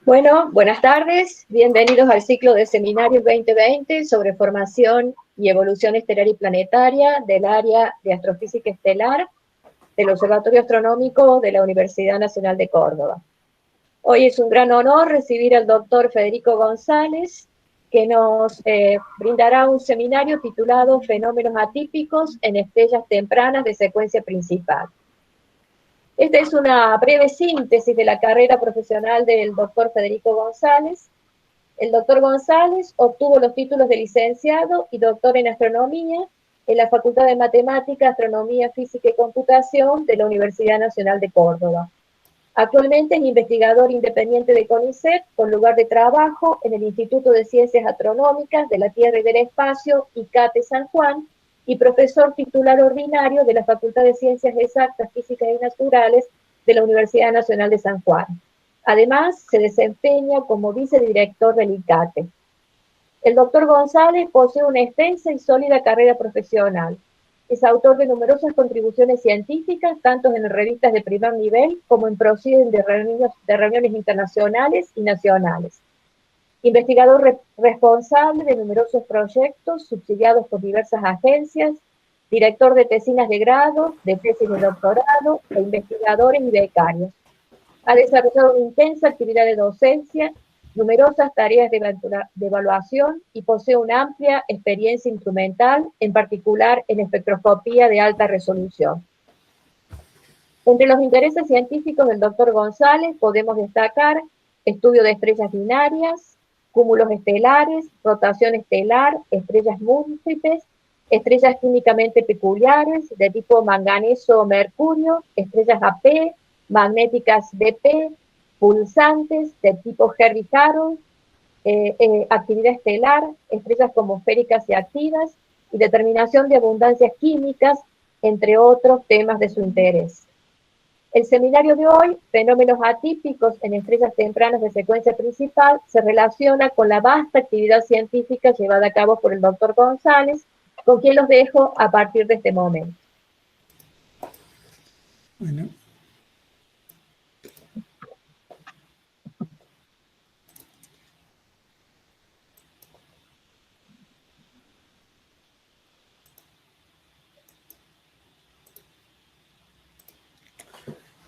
Bueno, buenas tardes, bienvenidos al ciclo de seminarios 2020 sobre formación y evolución estelar y planetaria del área de astrofísica estelar del Observatorio Astronómico de la Universidad Nacional de Córdoba. Hoy es un gran honor recibir al doctor Federico González, que nos brindará un seminario titulado Fenómenos atípicos en estrellas tempranas de secuencia principal. Esta es una breve síntesis de la carrera profesional del doctor Federico González. El doctor González obtuvo los títulos de licenciado y doctor en astronomía en la Facultad de Matemática, Astronomía, Física y Computación de la Universidad Nacional de Córdoba. Actualmente es investigador independiente de CONICET, con lugar de trabajo en el Instituto de Ciencias Astronómicas de la Tierra y del Espacio, ICATE San Juan, y profesor titular ordinario de la Facultad de Ciencias Exactas, Físicas y Naturales de la Universidad Nacional de San Juan. Además, se desempeña como vicedirector del ICATE. El doctor González posee una extensa y sólida carrera profesional. Es autor de numerosas contribuciones científicas, tanto en revistas de primer nivel como en proceedings de reuniones internacionales y nacionales. Investigador responsable de numerosos proyectos subsidiados por diversas agencias, director de tesinas de grado, de tesis de doctorado, e investigadores y becarios. Ha desarrollado una intensa actividad de docencia, numerosas tareas de evaluación y posee una amplia experiencia instrumental, en particular en espectroscopía de alta resolución. Entre los intereses científicos del doctor González podemos destacar estudio de estrellas binarias, cúmulos estelares, rotación estelar, estrellas múltiples, estrellas químicamente peculiares de tipo manganeso o mercurio, estrellas AP, magnéticas BP, pulsantes de tipo Herbig-Harold, actividad estelar, estrellas atmosféricas y activas, y determinación de abundancias químicas, entre otros temas de su interés. El seminario de hoy, Fenómenos atípicos en estrellas tempranas de secuencia principal, se relaciona con la vasta actividad científica llevada a cabo por el doctor González, con quien los dejo a partir de este momento. Bueno.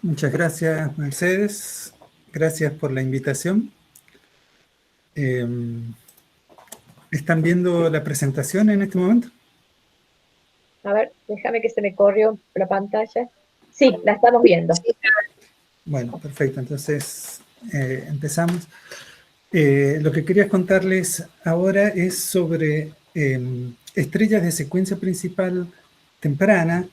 Muchas gracias, Mercedes. Gracias por la invitación. ¿Están viendo la presentación en este momento? A ver, déjame que se me corrió la pantalla. Sí, la estamos viendo. Bueno, perfecto. Entonces, empezamos. Lo que quería contarles ahora es sobre estrellas de secuencia principal temprana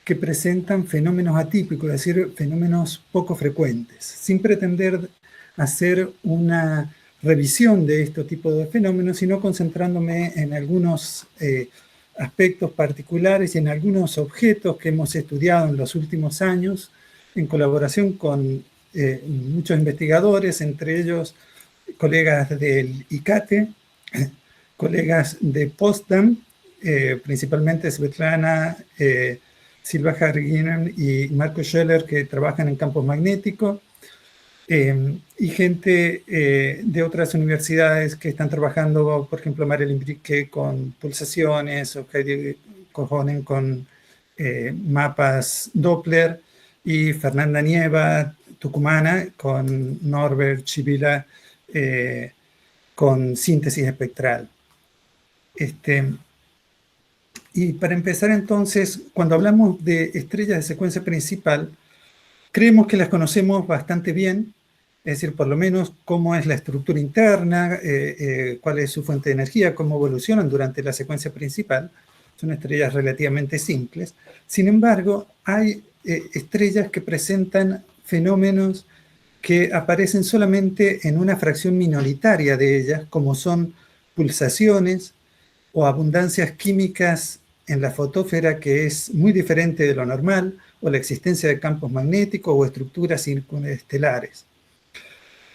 que presentan fenómenos atípicos, es decir, fenómenos poco frecuentes, sin pretender hacer una revisión de este tipo de fenómenos, sino concentrándome en algunos aspectos particulares y en algunos objetos que hemos estudiado en los últimos años, en colaboración con muchos investigadores, entre ellos colegas del ICATE, colegas de Potsdam, principalmente Svetlana Silva Harginen y Marco Scheller, que trabajan en campos magnéticos, y gente de otras universidades que están trabajando, por ejemplo, Marilyn Brique con pulsaciones, o Heidi Kohonen con mapas Doppler, y Fernanda Nieva, tucumana, con Norbert Chivila, con síntesis espectral. Y para empezar entonces, cuando hablamos de estrellas de secuencia principal, creemos que las conocemos bastante bien, es decir, por lo menos cómo es la estructura interna, cuál es su fuente de energía, cómo evolucionan durante la secuencia principal. Son estrellas relativamente simples. Sin embargo, hay estrellas que presentan fenómenos que aparecen solamente en una fracción minoritaria de ellas, como son pulsaciones o abundancias químicas en la fotósfera, que es muy diferente de lo normal, o la existencia de campos magnéticos o estructuras circunestelares.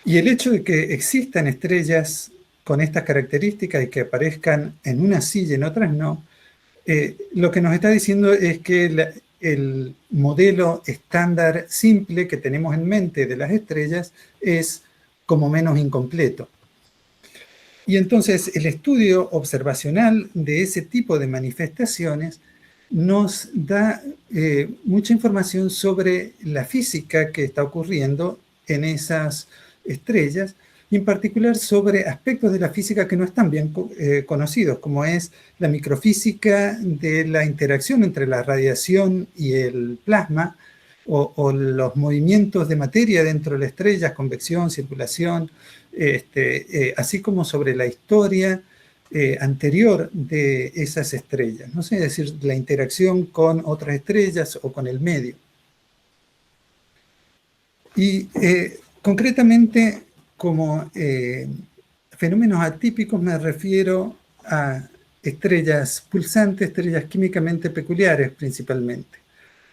Y el hecho de que existan estrellas con estas características y que aparezcan en unas sí y en otras no, lo que nos está diciendo es que el modelo estándar simple que tenemos en mente de las estrellas es como menos incompleto. Y entonces el estudio observacional de ese tipo de manifestaciones nos da mucha información sobre la física que está ocurriendo en esas estrellas, y en particular sobre aspectos de la física que no están bien conocidos, como es la microfísica de la interacción entre la radiación y el plasma, o los movimientos de materia dentro de la estrella, convección, circulación, así como sobre la historia anterior de esas estrellas, ¿no? Es decir, la interacción con otras estrellas o con el medio. Y concretamente, como fenómenos atípicos, me refiero a estrellas pulsantes, estrellas químicamente peculiares principalmente.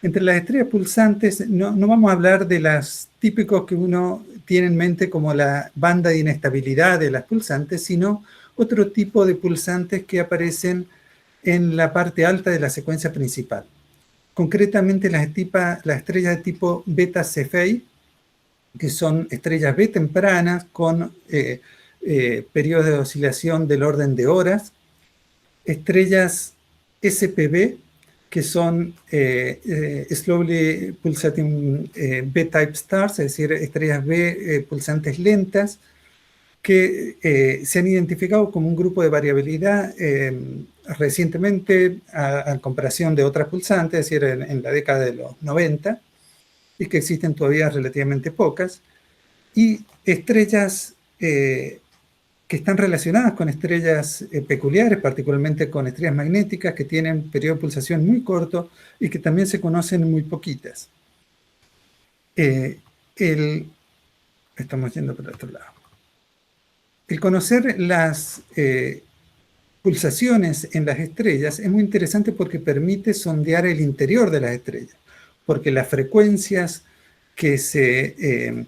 Entre las estrellas pulsantes no vamos a hablar de las típicos que uno tiene en mente como la banda de inestabilidad de las pulsantes, sino otro tipo de pulsantes que aparecen en la parte alta de la secuencia principal. Concretamente las estrellas de tipo beta Cephei, que son estrellas B tempranas con periodos de oscilación del orden de horas, estrellas SPB, que son Slowly Pulsating B-Type Stars, es decir, estrellas B pulsantes lentas, que se han identificado como un grupo de variabilidad recientemente a comparación de otras pulsantes, es decir, en la década de los 90, y que existen todavía relativamente pocas, y estrellas que están relacionadas con estrellas peculiares, particularmente con estrellas magnéticas que tienen periodo de pulsación muy corto y que también se conocen muy poquitas. Estamos yendo por el otro lado. El conocer las pulsaciones en las estrellas es muy interesante porque permite sondear el interior de las estrellas, porque las frecuencias que se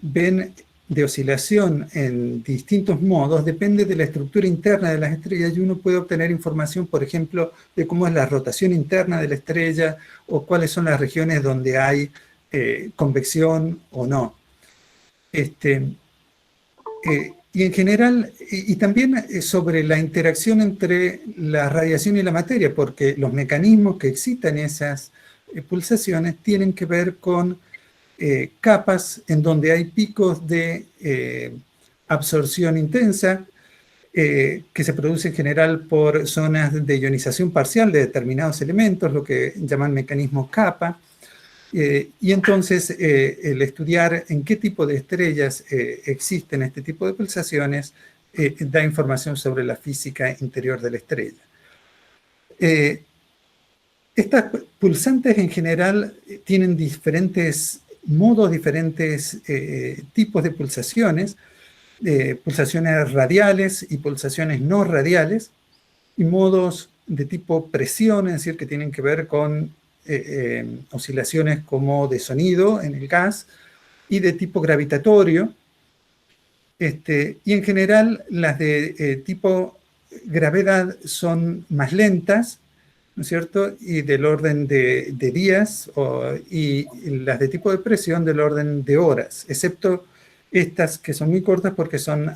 ven de oscilación en distintos modos depende de la estructura interna de las estrellas, y uno puede obtener información, por ejemplo, de cómo es la rotación interna de la estrella o cuáles son las regiones donde hay convección o no. Y en general, y también sobre la interacción entre la radiación y la materia, porque los mecanismos que excitan esas pulsaciones tienen que ver con capas en donde hay picos de absorción intensa que se produce en general por zonas de ionización parcial de determinados elementos, lo que llaman mecanismos capa. Y entonces el estudiar en qué tipo de estrellas existen este tipo de pulsaciones da información sobre la física interior de la estrella. Estas pulsantes en general tienen diferentes modos, diferentes tipos de pulsaciones radiales y pulsaciones no radiales, y modos de tipo presión, es decir, que tienen que ver con oscilaciones como de sonido en el gas, y de tipo gravitatorio. Y en general las de tipo gravedad son más lentas, ¿no es cierto? Y del orden de días, y las de tipo de presión del orden de horas, excepto estas que son muy cortas porque son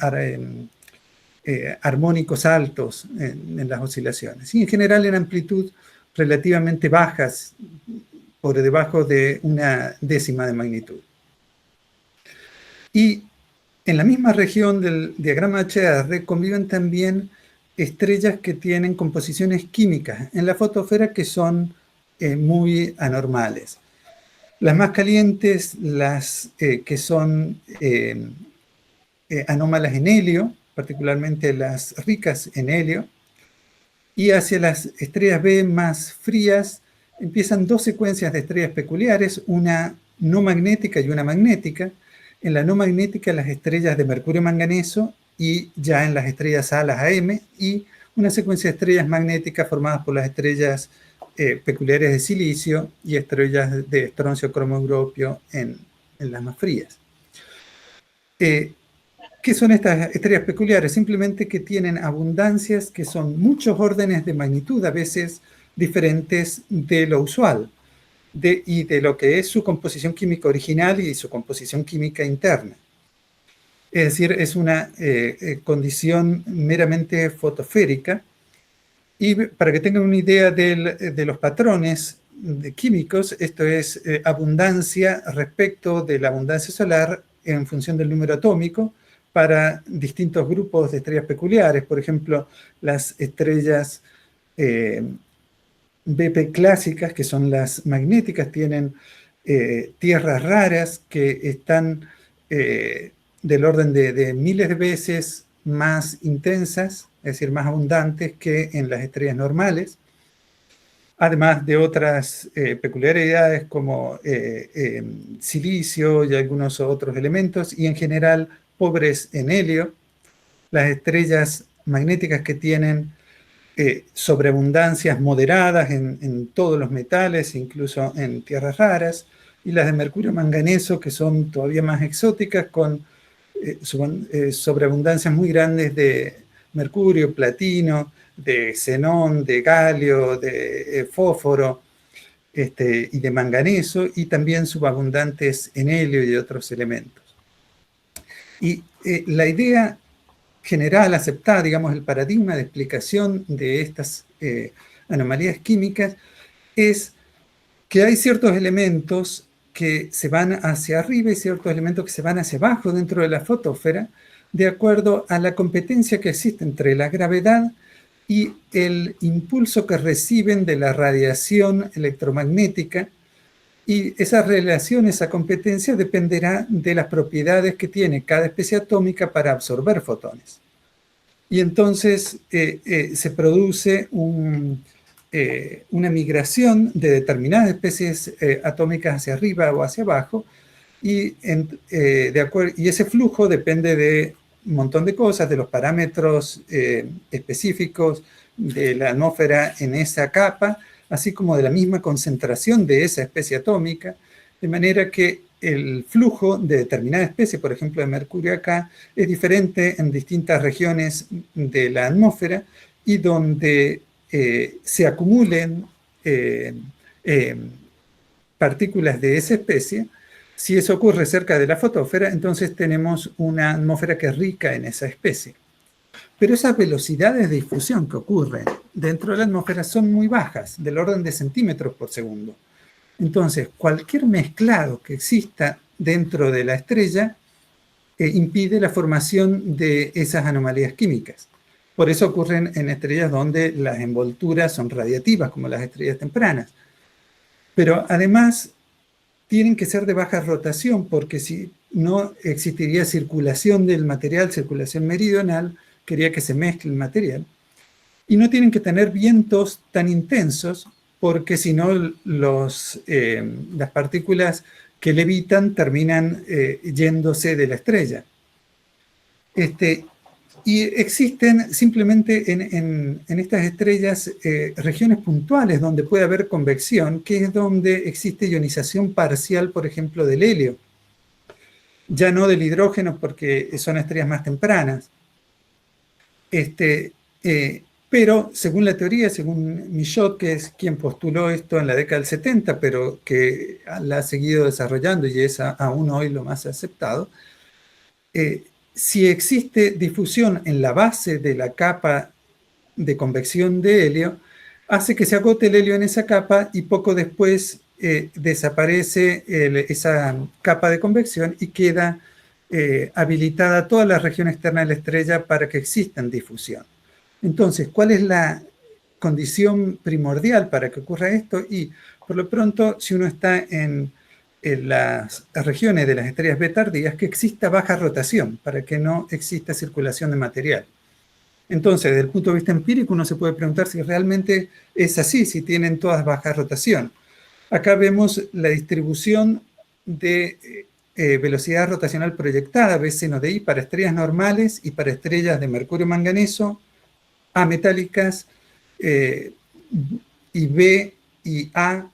armónicos altos en las oscilaciones. Y en general en amplitud relativamente bajas, por debajo de una décima de magnitud. Y en la misma región del diagrama HAR conviven también estrellas que tienen composiciones químicas en la fotosfera que son muy anormales. Las más calientes, las que son anómalas en helio, particularmente las ricas en helio, y hacia las estrellas B más frías empiezan dos secuencias de estrellas peculiares, una no magnética y una magnética. En la no magnética las estrellas de mercurio manganeso, y ya en las estrellas A las AM, y una secuencia de estrellas magnéticas formadas por las estrellas peculiares de silicio y estrellas de estroncio cromo-europio en las más frías. ¿Qué son estas estrellas peculiares? Simplemente que tienen abundancias que son muchos órdenes de magnitud, a veces diferentes de lo usual, y de lo que es su composición química original y su composición química interna. Es decir, es una condición meramente fotosférica. Y para que tengan una idea de los patrones químicos, esto es abundancia respecto de la abundancia solar en función del número atómico para distintos grupos de estrellas peculiares. Por ejemplo, las estrellas BP clásicas, que son las magnéticas, tienen tierras raras que están del orden de miles de veces más intensas, es decir, más abundantes que en las estrellas normales, además de otras peculiaridades como silicio y algunos otros elementos, y en general pobres en helio. Las estrellas magnéticas que tienen sobreabundancias moderadas en todos los metales, incluso en tierras raras, y las de mercurio manganeso, que son todavía más exóticas, con sobreabundancias muy grandes de mercurio, platino, de xenón, de galio, de fósforo y de manganeso, y también subabundantes en helio y otros elementos. Y la idea general aceptada, digamos, el paradigma de explicación de estas anomalías químicas es que hay ciertos elementos que se van hacia arriba y ciertos elementos que se van hacia abajo dentro de la fotosfera, de acuerdo a la competencia que existe entre la gravedad y el impulso que reciben de la radiación electromagnética. Y esa relación, esa competencia dependerá de las propiedades que tiene cada especie atómica para absorber fotones. Y entonces se produce una migración de determinadas especies atómicas hacia arriba o hacia abajo, y ese flujo depende de un montón de cosas, de los parámetros específicos de la atmósfera en esa capa, así como de la misma concentración de esa especie atómica, de manera que el flujo de determinada especie, por ejemplo de mercurio acá, es diferente en distintas regiones de la atmósfera, y donde se acumulen partículas de esa especie. Si eso ocurre cerca de la fotosfera, entonces tenemos una atmósfera que es rica en esa especie. Pero esas velocidades de difusión que ocurren dentro de la atmósfera son muy bajas, del orden de centímetros por segundo. Entonces, cualquier mezclado que exista dentro de la estrella impide la formación de esas anomalías químicas. Por eso ocurren en estrellas donde las envolturas son radiativas, como las estrellas tempranas. Pero además tienen que ser de baja rotación, porque si no existiría circulación del material, circulación meridional, quería que se mezcle el material. Y no tienen que tener vientos tan intensos, porque si no las partículas que levitan terminan yéndose de la estrella. Y existen simplemente en estas estrellas regiones puntuales donde puede haber convección, que es donde existe ionización parcial, por ejemplo, del helio. Ya no del hidrógeno, porque son estrellas más tempranas. Pero según la teoría, según Michaud, que es quien postuló esto en la década del 70, pero que la ha seguido desarrollando y es aún hoy lo más aceptado, si existe difusión en la base de la capa de convección de helio, hace que se agote el helio en esa capa y poco después desaparece esa capa de convección y queda habilitada toda la región externa de la estrella para que exista difusión. Entonces, ¿cuál es la condición primordial para que ocurra esto? Y por lo pronto, si uno está en las regiones de las estrellas B tardías, que exista baja rotación para que no exista circulación de material. Entonces, desde el punto de vista empírico, uno se puede preguntar si realmente es así, si tienen todas baja rotación. Acá vemos la distribución de velocidad rotacional proyectada, B seno de I, para estrellas normales y para estrellas de mercurio manganeso, ametálicas, y B y A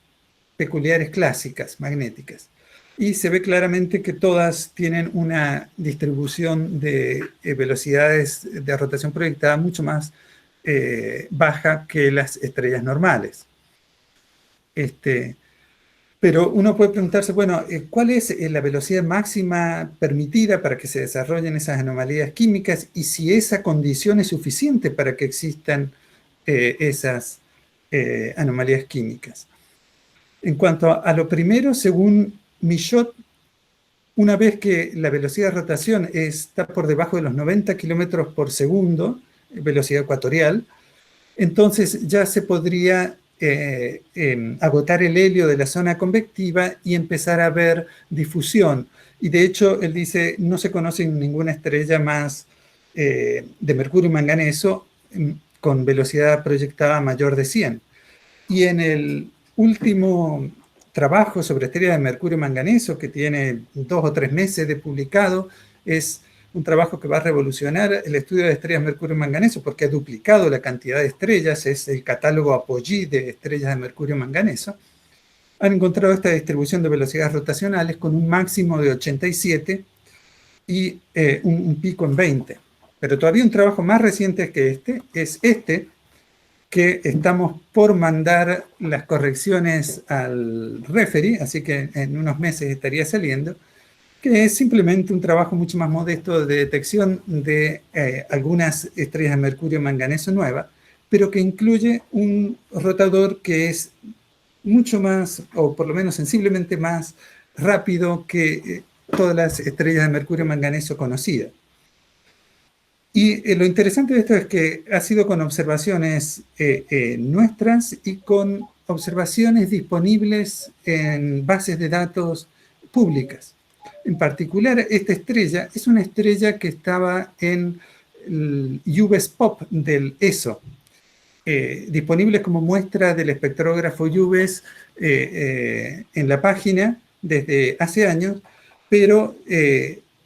peculiares clásicas, magnéticas. Y se ve claramente que todas tienen una distribución de velocidades de rotación proyectada mucho más baja que las estrellas normales. Pero uno puede preguntarse, bueno, ¿cuál es la velocidad máxima permitida para que se desarrollen esas anomalías químicas y si esa condición es suficiente para que existan esas anomalías químicas? En cuanto a lo primero, según Michaud, una vez que la velocidad de rotación está por debajo de los 90 kilómetros por segundo, velocidad ecuatorial, entonces ya se podría agotar el helio de la zona convectiva y empezar a ver difusión. Y de hecho, él dice, no se conoce ninguna estrella más de mercurio y manganeso con velocidad proyectada mayor de 100. Y en el último trabajo sobre estrellas de mercurio y manganeso, que tiene 2 o 3 meses de publicado, es un trabajo que va a revolucionar el estudio de estrellas de mercurio y manganeso, porque ha duplicado la cantidad de estrellas, es el catálogo Apogee de estrellas de mercurio y manganeso. Han encontrado esta distribución de velocidades rotacionales con un máximo de 87 y un pico en 20. Pero todavía un trabajo más reciente que este es este, que estamos por mandar las correcciones al referee, así que en unos meses estaría saliendo, que es simplemente un trabajo mucho más modesto de detección de algunas estrellas de mercurio manganeso nuevas, pero que incluye un rotador que es mucho más, o por lo menos sensiblemente más rápido que todas las estrellas de mercurio manganeso conocidas. Y lo interesante de esto es que ha sido con observaciones nuestras y con observaciones disponibles en bases de datos públicas. En particular, esta estrella es una estrella que estaba en el UVES-POP del ESO, disponible como muestra del espectrógrafo UVES en la página desde hace años, pero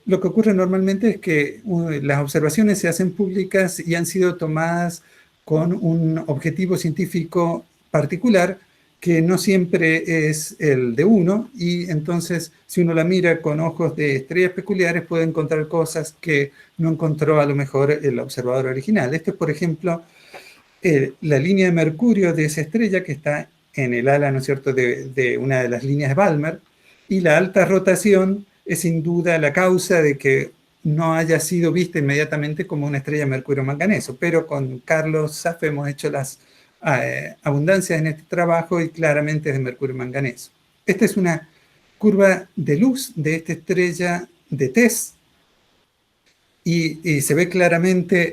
lo que ocurre normalmente es que las observaciones se hacen públicas y han sido tomadas con un objetivo científico particular que no siempre es el de uno, y entonces si uno la mira con ojos de estrellas peculiares puede encontrar cosas que no encontró a lo mejor el observador original. Esto es, por ejemplo, la línea de mercurio de esa estrella que está en el ala, ¿no es cierto?, de una de las líneas de Balmer, y la alta rotación es sin duda la causa de que no haya sido vista inmediatamente como una estrella de mercurio manganeso, pero con Carlos Saff hemos hecho las abundancias en este trabajo y claramente es de mercurio manganeso. Esta es una curva de luz de esta estrella de TESS y se ve claramente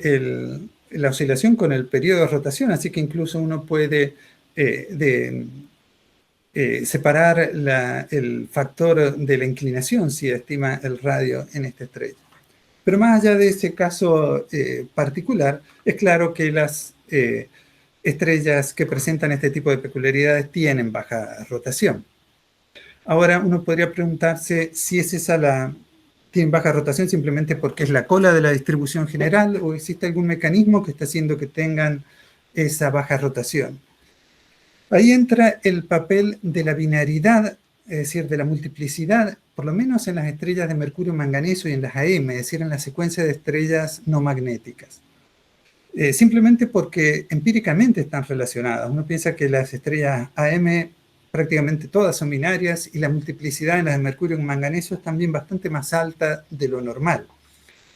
la oscilación con el periodo de rotación, así que incluso uno puede separar el factor de la inclinación si estima el radio en esta estrella. Pero más allá de ese caso particular, es claro que las estrellas que presentan este tipo de peculiaridades tienen baja rotación. Ahora uno podría preguntarse si es esa tienen baja rotación simplemente porque es la cola de la distribución general o existe algún mecanismo que está haciendo que tengan esa baja rotación. Ahí entra el papel de la binariedad, es decir, de la multiplicidad, por lo menos en las estrellas de mercurio manganeso y en las AM, es decir, en la secuencia de estrellas no magnéticas. Simplemente porque empíricamente están relacionadas. Uno piensa que las estrellas AM prácticamente todas son binarias y la multiplicidad en las de mercurio y manganeso es también bastante más alta de lo normal.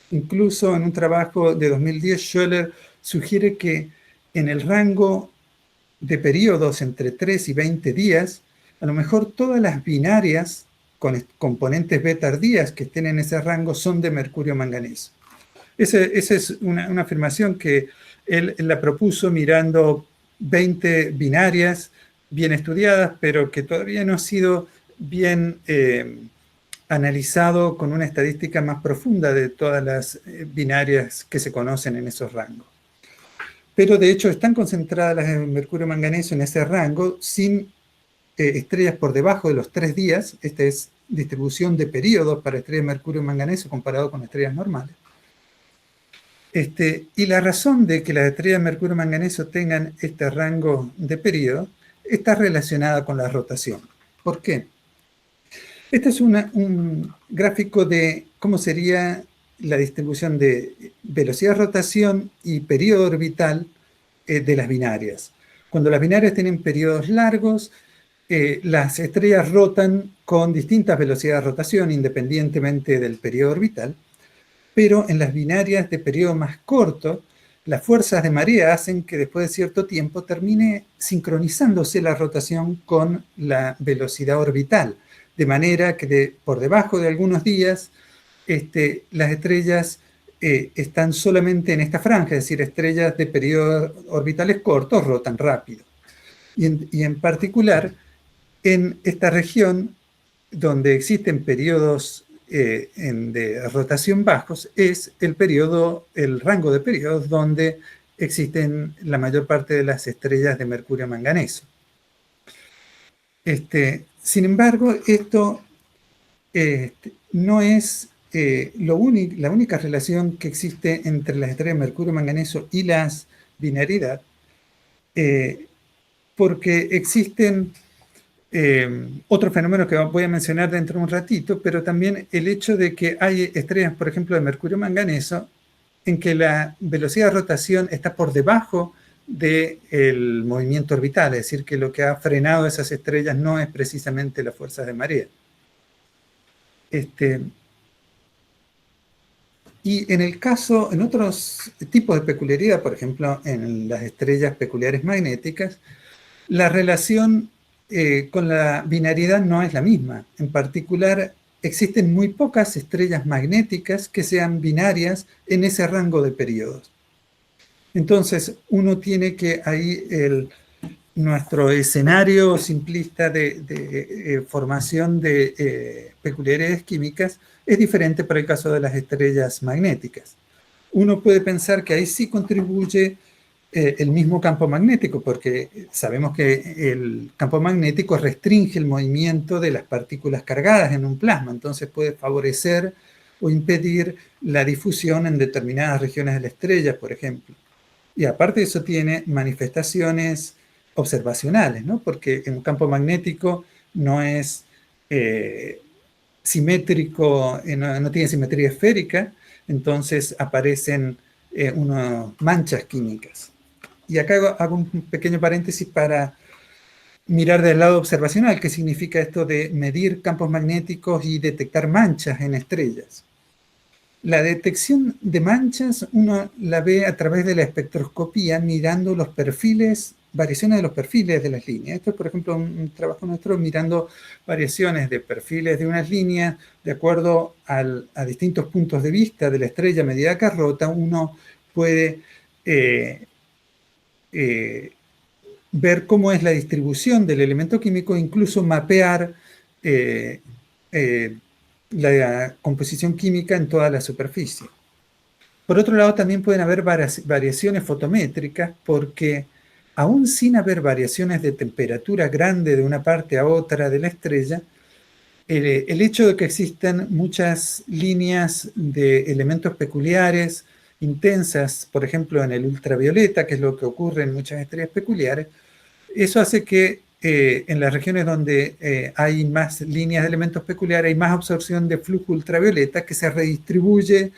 Incluso en un trabajo de 2010, Schoeller sugiere que en el rango de periodos entre 3 y 20 días, a lo mejor todas las binarias con componentes B tardías que estén en ese rango son de mercurio manganeso. Esa es una afirmación que él la propuso mirando 20 binarias bien estudiadas, pero que todavía no ha sido bien analizado con una estadística más profunda de todas las binarias que se conocen en esos rangos. Pero de hecho están concentradas las de mercurio manganeso en ese rango sin estrellas por debajo de los 3 días. Esta es distribución de periodos para estrellas de mercurio manganeso comparado con estrellas normales. Y la razón de que las estrellas de mercurio manganeso tengan este rango de periodo está relacionada con la rotación. ¿Por qué? Este es un gráfico de cómo sería la distribución de velocidad de rotación y periodo orbital de las binarias. Cuando las binarias tienen periodos largos, las estrellas rotan con distintas velocidades de rotación independientemente del periodo orbital, pero en las binarias de periodo más corto, las fuerzas de marea hacen que después de cierto tiempo termine sincronizándose la rotación con la velocidad orbital, de manera que por debajo de algunos días las estrellas están solamente en esta franja, es decir, estrellas de periodos orbitales cortos rotan rápido. Y en particular, en esta región donde existen periodos de rotación bajos, es el rango de periodos donde existen la mayor parte de las estrellas de mercurio manganeso. Sin embargo, esto no es la única relación que existe entre las estrellas de mercurio manganeso y las binaridad, porque existen otros fenómenos que voy a mencionar dentro de un ratito, pero también el hecho de que hay estrellas, por ejemplo, de mercurio manganeso, en que la velocidad de rotación está por debajo del movimiento orbital, es decir, que lo que ha frenado esas estrellas no es precisamente las fuerzas de marea. Y en otros tipos de peculiaridad, por ejemplo, en las estrellas peculiares magnéticas, la relación con la binariedad no es la misma. En particular, existen muy pocas estrellas magnéticas que sean binarias en ese rango de periodos. Entonces, uno tiene que ahí nuestro escenario simplista de formación de peculiaridades químicas es diferente para el caso de las estrellas magnéticas. Uno puede pensar que ahí sí contribuye el mismo campo magnético, porque sabemos que el campo magnético restringe el movimiento de las partículas cargadas en un plasma, entonces puede favorecer o impedir la difusión en determinadas regiones de la estrella, por ejemplo. Y aparte de eso tiene manifestaciones observacionales, ¿no? Porque en un campo magnético no es simétrico, no tiene simetría esférica, entonces aparecen unas manchas químicas. Y acá hago un pequeño paréntesis para mirar del lado observacional, qué significa esto de medir campos magnéticos y detectar manchas en estrellas. La detección de manchas uno la ve a través de la espectroscopía mirando los perfiles, variaciones de los perfiles de las líneas. Esto es, por ejemplo, un trabajo nuestro mirando variaciones de perfiles de unas líneas de acuerdo a distintos puntos de vista de la estrella a medida que rota. Uno puede ver cómo es la distribución del elemento químico, incluso mapear la composición química en toda la superficie. Por otro lado, también pueden haber variaciones fotométricas, porque aún sin haber variaciones de temperatura grande de una parte a otra de la estrella, el hecho de que existan muchas líneas de elementos peculiares intensas, por ejemplo en el ultravioleta, que es lo que ocurre en muchas estrellas peculiares, eso hace que en las regiones donde hay más líneas de elementos peculiares hay más absorción de flujo ultravioleta que se redistribuye,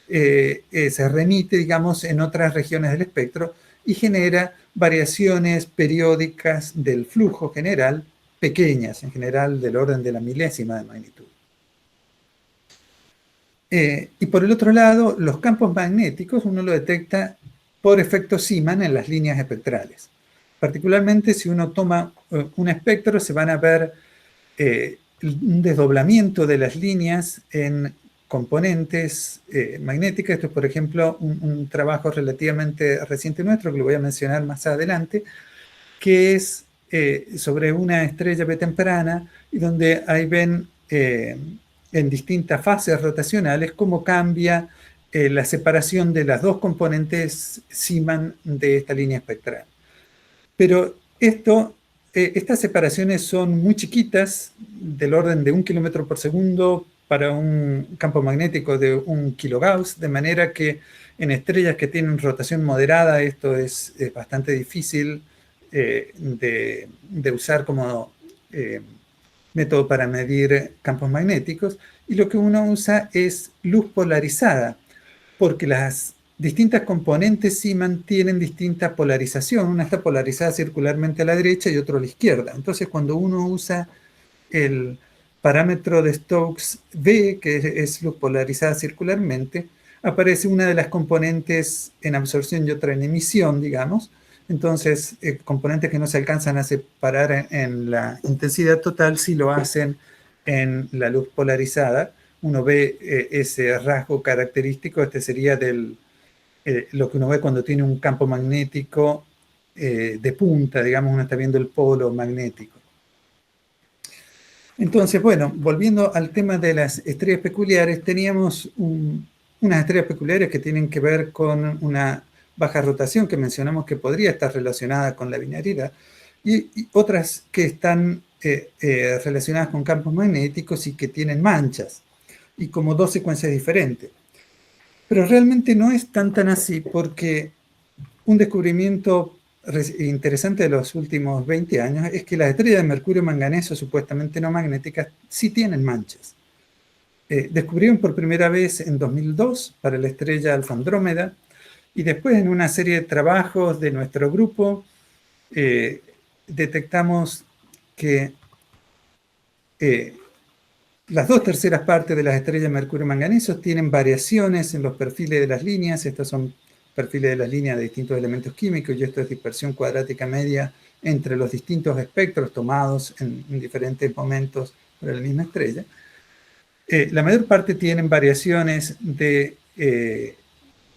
se remite, digamos, en otras regiones del espectro y genera variaciones periódicas del flujo general, pequeñas, en general del orden de la milésima de magnitud. Y por el otro lado, los campos magnéticos uno lo detecta por efecto Zeeman en las líneas espectrales. Particularmente si uno toma un espectro, se van a ver un desdoblamiento de las líneas en componentes magnéticas. Esto es, por ejemplo, un trabajo relativamente reciente nuestro, que lo voy a mencionar más adelante, que es sobre una estrella B temprana, y donde ahí ven en distintas fases rotacionales cómo cambia la separación de las dos componentes Zeeman de esta línea espectral. Pero estas separaciones son muy chiquitas, del orden de 1 kilómetro por segundo para un campo magnético de 1 kilogauss, de manera que en estrellas que tienen rotación moderada esto es bastante difícil de usar como método para medir campos magnéticos, y lo que uno usa es luz polarizada, porque las distintas componentes sí mantienen distinta polarización. Una está polarizada circularmente a la derecha y otra a la izquierda. Entonces, cuando uno usa el parámetro de Stokes V, que es luz polarizada circularmente, aparece una de las componentes en absorción y otra en emisión, digamos. Entonces, componentes que no se alcanzan a separar en la intensidad total, sí lo hacen en la luz polarizada. Uno ve ese rasgo característico, este sería lo que uno ve cuando tiene un campo magnético de punta, digamos, uno está viendo el polo magnético. Entonces, bueno, volviendo al tema de las estrellas peculiares, teníamos unas estrellas peculiares que tienen que ver con una baja rotación que mencionamos que podría estar relacionada con la binariedad, y otras que están relacionadas con campos magnéticos y que tienen manchas, y como dos secuencias diferentes. Pero realmente no es tan así, porque un descubrimiento interesante de los últimos 20 años es que las estrellas de mercurio manganeso supuestamente no magnéticas sí tienen manchas. Descubrieron por primera vez en 2002 para la estrella Alfa Andrómeda, y después en una serie de trabajos de nuestro grupo detectamos que las 2/3 partes de las estrellas de mercurio manganeso tienen variaciones en los perfiles de las líneas. Estos son perfiles de las líneas de distintos elementos químicos, y esto es dispersión cuadrática media entre los distintos espectros tomados en diferentes momentos por la misma estrella. La mayor parte tienen variaciones de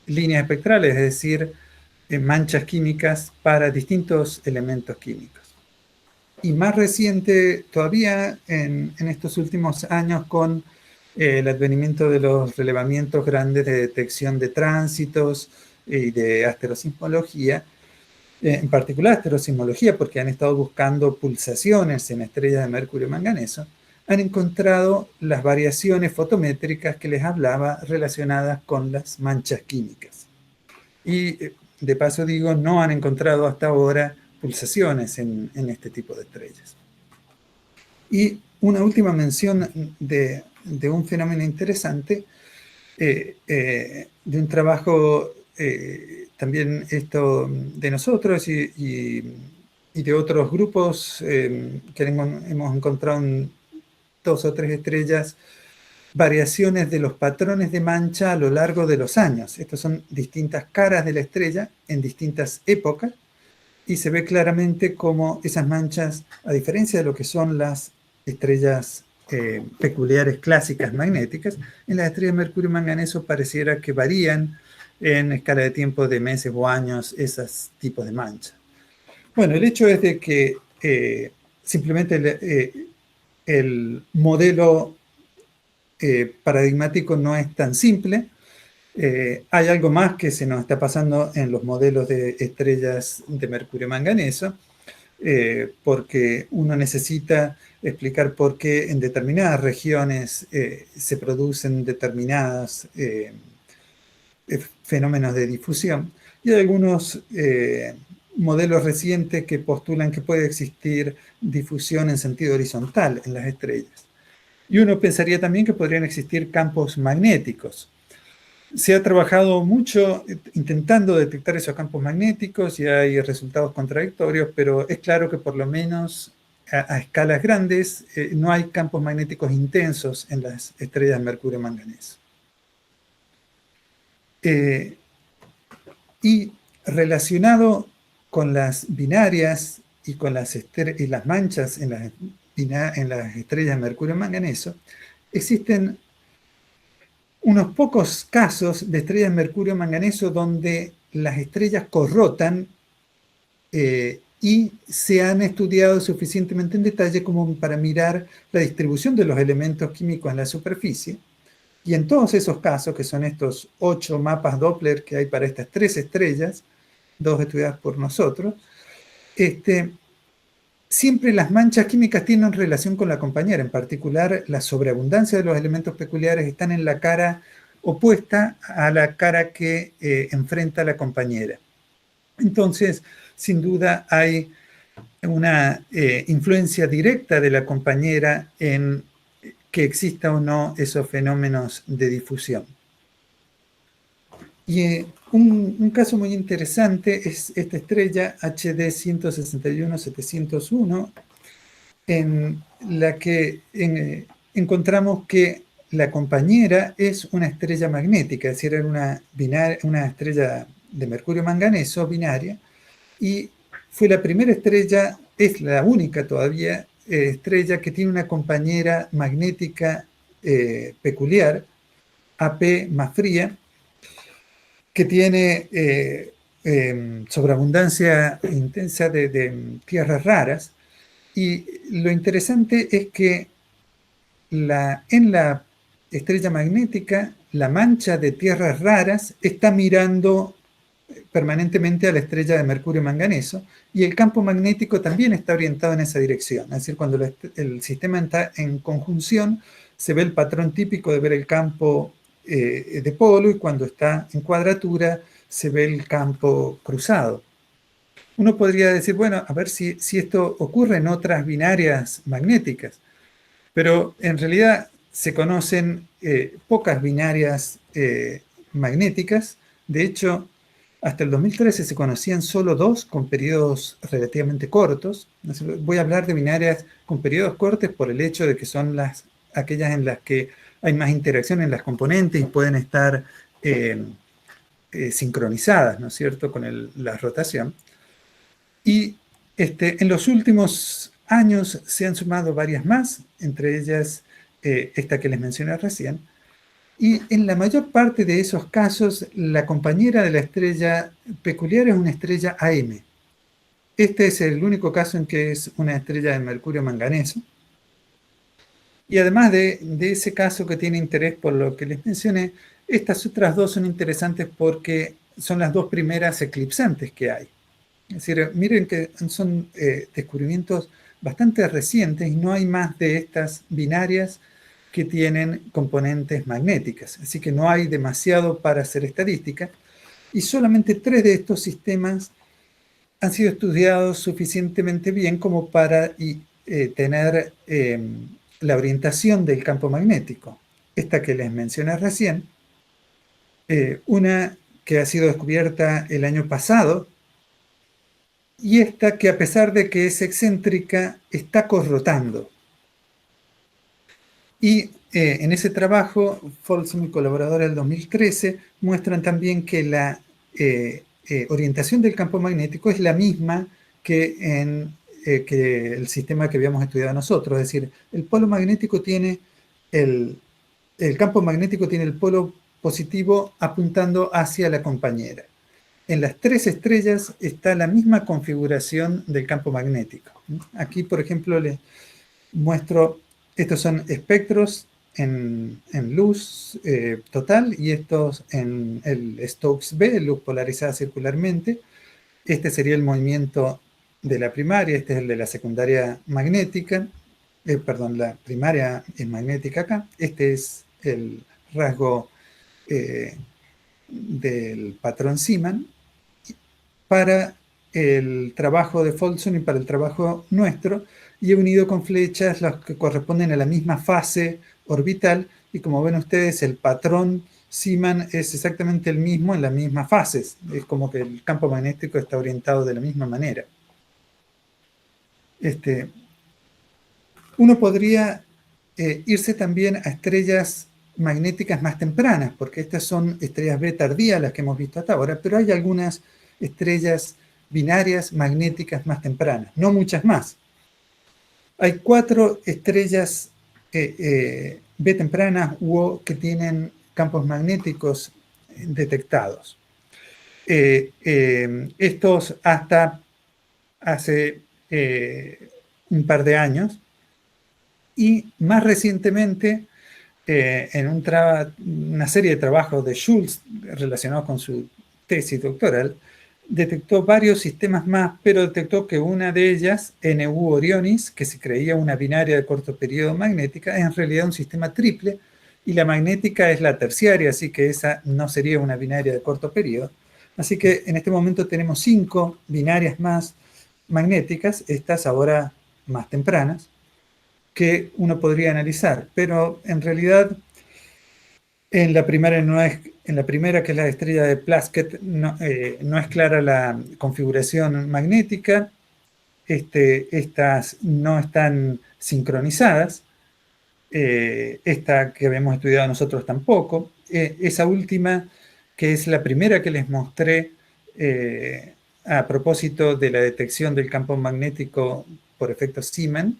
líneas espectrales, es decir, manchas químicas para distintos elementos químicos. Y más reciente todavía en estos últimos años, con el advenimiento de los relevamientos grandes de detección de tránsitos y de asterosismología, en particular asterosismología, porque han estado buscando pulsaciones en estrellas de mercurio manganeso, han encontrado las variaciones fotométricas que les hablaba relacionadas con las manchas químicas. Y de paso digo, no han encontrado hasta ahora pulsaciones en este tipo de estrellas. Y una última mención de un fenómeno interesante, de un trabajo también esto de nosotros y de otros grupos que hemos encontrado en 2 o 3 estrellas, variaciones de los patrones de mancha a lo largo de los años. Estas son distintas caras de la estrella en distintas épocas, y se ve claramente cómo esas manchas, a diferencia de lo que son las estrellas peculiares clásicas magnéticas, en las estrellas de mercurio manganeso pareciera que varían en escala de tiempo de meses o años esos tipos de manchas. Bueno, el hecho es de que simplemente el modelo paradigmático no es tan simple. Hay algo más que se nos está pasando en los modelos de estrellas de mercurio manganeso, porque uno necesita explicar por qué en determinadas regiones se producen determinados fenómenos de difusión. Y hay algunos modelos recientes que postulan que puede existir difusión en sentido horizontal en las estrellas. Y uno pensaría también que podrían existir campos magnéticos. Se ha trabajado mucho intentando detectar esos campos magnéticos y hay resultados contradictorios, pero es claro que por lo menos a escalas grandes no hay campos magnéticos intensos en las estrellas de mercurio manganeso. Y relacionado con las binarias y con las manchas en las estrellas de mercurio manganeso, existen unos pocos casos de estrellas de mercurio manganeso donde las estrellas corrotan y se han estudiado suficientemente en detalle como para mirar la distribución de los elementos químicos en la superficie. Y en todos esos casos, que son estos 8 mapas Doppler que hay para estas 3 estrellas, 2 estudiadas por nosotros, siempre las manchas químicas tienen relación con la compañera. En particular, la sobreabundancia de los elementos peculiares están en la cara opuesta a la cara que enfrenta la compañera. Entonces, sin duda, hay una influencia directa de la compañera en que exista o no esos fenómenos de difusión. Y un caso muy interesante es esta estrella HD 161701, en la que encontramos que la compañera es una estrella magnética, es decir, era una estrella de mercurio manganeso binaria, y fue la primera estrella, es la única todavía estrella que tiene una compañera magnética peculiar, AP más fría, que tiene sobreabundancia intensa de tierras raras. Y lo interesante es que en la estrella magnética, la mancha de tierras raras está mirando permanentemente a la estrella de mercurio manganeso, y el campo magnético también está orientado en esa dirección. Es decir, cuando el sistema está en conjunción, se ve el patrón típico de ver el campo de polo, y cuando está en cuadratura se ve el campo cruzado. Uno podría decir, bueno, a ver si esto ocurre en otras binarias magnéticas, pero en realidad se conocen pocas binarias magnéticas. De hecho, hasta el 2013 se conocían solo dos con periodos relativamente cortos. Voy a hablar de binarias con periodos cortos por el hecho de que son aquellas en las que hay más interacción en las componentes y pueden estar sincronizadas, ¿no es cierto?, con la rotación. Y en los últimos años se han sumado varias más, entre ellas esta que les mencioné recién, y en la mayor parte de esos casos la compañera de la estrella peculiar es una estrella AM. Este es el único caso en que es una estrella de mercurio manganeso. Y además de ese caso que tiene interés por lo que les mencioné, estas otras dos son interesantes porque son las dos primeras eclipsantes que hay. Es decir, miren que son descubrimientos bastante recientes y no hay más de estas binarias que tienen componentes magnéticas. Así que no hay demasiado para hacer estadística, y solamente 3 de estos sistemas han sido estudiados suficientemente bien como para tener la orientación del campo magnético. Esta que les mencioné recién, una que ha sido descubierta el año pasado, y esta que, a pesar de que es excéntrica, está corrotando. Y en ese trabajo, Folsom y colaboradores del 2013 muestran también que la orientación del campo magnético es la misma que que el sistema que habíamos estudiado nosotros. Es decir, el polo magnético tiene el campo magnético tiene el polo positivo apuntando hacia la compañera. En las 3 estrellas está la misma configuración del campo magnético. Aquí, por ejemplo, les muestro, estos son espectros en luz total, y estos en el Stokes B, luz polarizada circularmente. Este sería el movimiento de la primaria, este es el de la secundaria magnética. Perdón, la primaria es magnética acá. Este es el rasgo del patrón Zeeman para el trabajo de Folsom y para el trabajo nuestro, y he unido con flechas los que corresponden a la misma fase orbital, y como ven ustedes, el patrón Zeeman es exactamente el mismo en las mismas fases. Es como que el campo magnético está orientado de la misma manera. Uno podría irse también a estrellas magnéticas más tempranas, porque estas son estrellas B tardías las que hemos visto hasta ahora, pero hay algunas estrellas binarias magnéticas más tempranas, no muchas más. Hay 4 estrellas B tempranas que tienen campos magnéticos detectados. Estos hasta hace un par de años, y más recientemente en una serie de trabajos de Schultz relacionados con su tesis doctoral, detectó varios sistemas más, pero detectó que una de ellas, NU Orionis, que se creía una binaria de corto periodo magnética, es en realidad un sistema triple, y la magnética es la terciaria, así que esa no sería una binaria de corto periodo. Así que en este momento tenemos 5 binarias más magnéticas, estas ahora más tempranas, que uno podría analizar, pero en realidad en la primaria no es En la primera, que es la estrella de Plaskett, no es clara la configuración magnética. Estas no están sincronizadas. Esta que habíamos estudiado nosotros tampoco. Esa última, que es la primera que les mostré a propósito de la detección del campo magnético por efecto Zeeman,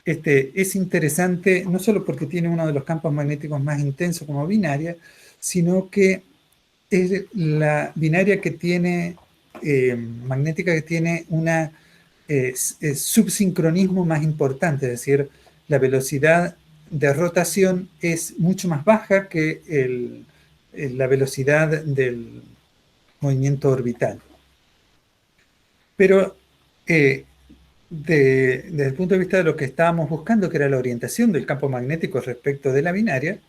es interesante no solo porque tiene uno de los campos magnéticos más intensos como binaria, sino que es la binaria que tiene, magnética, que tiene una subsincronismo más importante, es decir, la velocidad de rotación es mucho más baja que la velocidad del movimiento orbital. Pero desde el punto de vista de lo que estábamos buscando, que era la orientación del campo magnético respecto de la binaria,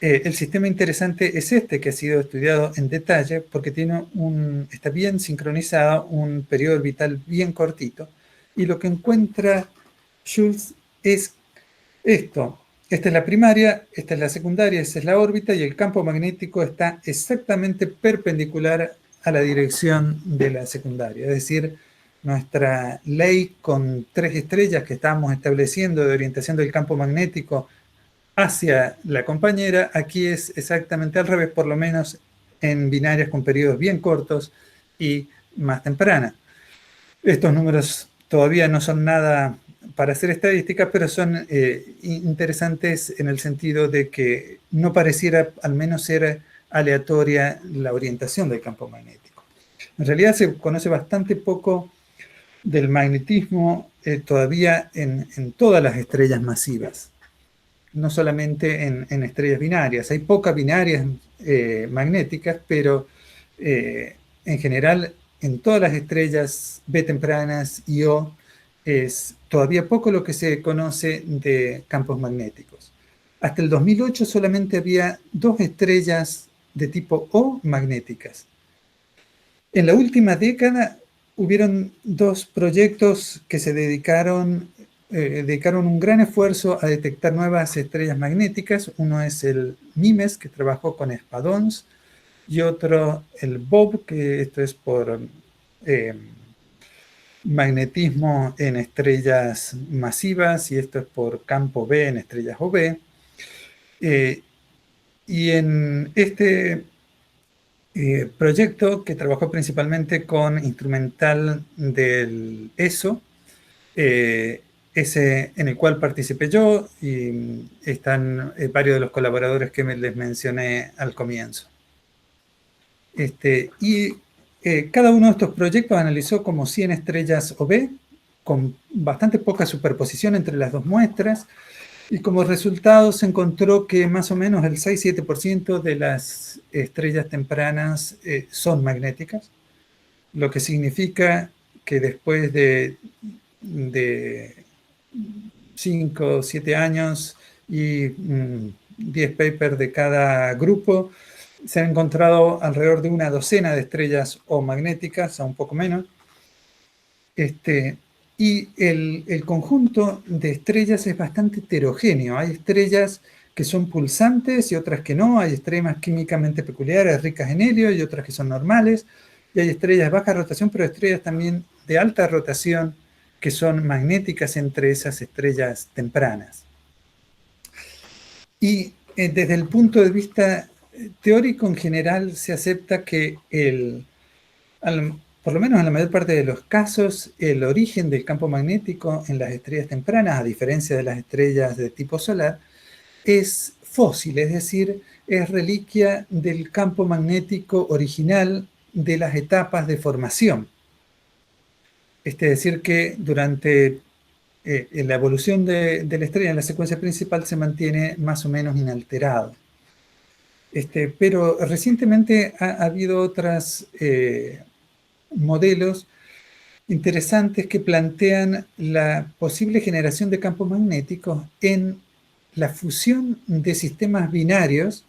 el sistema interesante es que ha sido estudiado en detalle porque está bien sincronizado, un periodo orbital bien cortito, y lo que encuentra Schultz es esto. Esta es la primaria, esta es la secundaria, esta es la órbita, y el campo magnético está exactamente perpendicular a la dirección de la secundaria. Es decir, nuestra ley con 3 estrellas que estábamos estableciendo de orientación del campo magnético hacia la compañera, aquí es exactamente al revés, por lo menos en binarias con periodos bien cortos y más tempranas. Estos números todavía no son nada para hacer estadísticas, pero son interesantes en el sentido de que no pareciera al menos ser aleatoria la orientación del campo magnético. En realidad se conoce bastante poco del magnetismo todavía en todas las estrellas masivas, no solamente en estrellas binarias. Hay pocas binarias magnéticas, pero en general en todas las estrellas B tempranas y O es todavía poco lo que se conoce de campos magnéticos. Hasta el 2008 solamente había 2 estrellas de tipo O magnéticas. En la última década hubieron 2 proyectos que se dedicaron un gran esfuerzo a detectar nuevas estrellas magnéticas. Uno es el MIMES, que trabajó con Espadons, y otro el BOB, que esto es por magnetismo en estrellas masivas, y esto es por campo B en estrellas OB. Y en este proyecto, que trabajó principalmente con instrumental del ESO, ese en el cual participé yo, y están varios de los colaboradores que les mencioné al comienzo. Cada uno de estos proyectos analizó como 100 estrellas OB, con bastante poca superposición entre las 2 muestras, y como resultado se encontró que más o menos el 6-7% de las estrellas tempranas son magnéticas, lo que significa que después de 5 o 7 años y 10 papers de cada grupo, se han encontrado alrededor de una docena de estrellas O magnéticas, a un poco menos. Y el conjunto de estrellas es bastante heterogéneo. Hay estrellas que son pulsantes y otras que no. Hay estrellas químicamente peculiares, ricas en helio, y otras que son normales. Y hay estrellas de baja rotación, pero estrellas también de alta rotación que son magnéticas entre esas estrellas tempranas. Y desde el punto de vista teórico, en general, se acepta que por lo menos en la mayor parte de los casos, el origen del campo magnético en las estrellas tempranas, a diferencia de las estrellas de tipo solar, es fósil, es decir, es reliquia del campo magnético original de las etapas de formación. Es decir, que durante la evolución de la estrella en la secuencia principal se mantiene más o menos inalterado. Pero recientemente ha habido otros modelos interesantes que plantean la posible generación de campos magnéticos en la fusión de sistemas binarios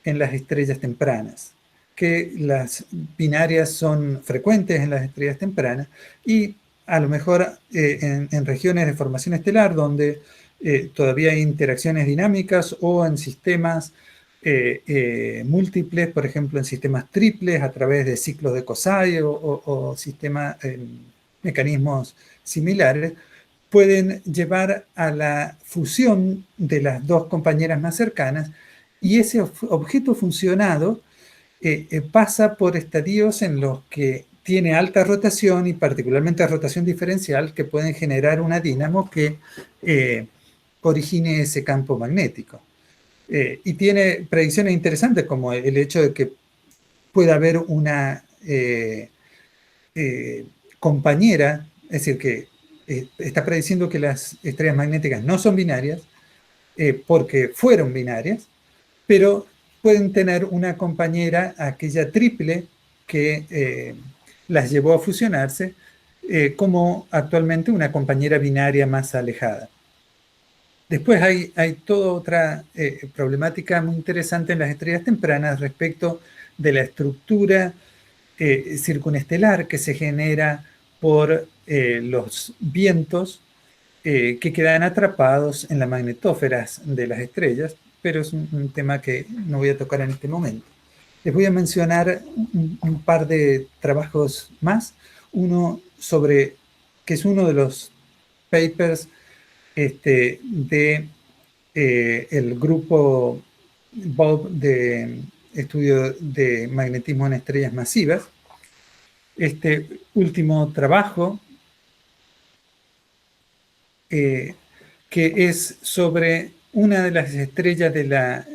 en las estrellas tempranas, que las binarias son frecuentes en las estrellas tempranas, y a lo mejor en regiones de formación estelar donde todavía hay interacciones dinámicas, o en sistemas múltiples, por ejemplo, en sistemas triples a través de ciclos de Cosay o sistemas, mecanismos similares, pueden llevar a la fusión de las dos compañeras más cercanas, y ese objeto fusionado pasa por estadios en los que tiene alta rotación y particularmente rotación diferencial que pueden generar una dínamo que origine ese campo magnético. Y tiene predicciones interesantes como el hecho de que pueda haber una compañera, es decir, que está prediciendo que las estrellas magnéticas no son binarias porque fueron binarias, pero pueden tener una compañera, aquella triple que las llevó a fusionarse, como actualmente una compañera binaria más alejada. Después hay toda otra problemática muy interesante en las estrellas tempranas respecto de la estructura circunestelar que se genera por los vientos que quedan atrapados en las magnetósferas de las estrellas, pero es un tema que no voy a tocar en este momento. Les voy a mencionar un par de trabajos más. Uno sobre, que es uno de los papers el grupo Bob de estudio de magnetismo en estrellas masivas. Este último trabajo, que es sobre una de las estrellas de la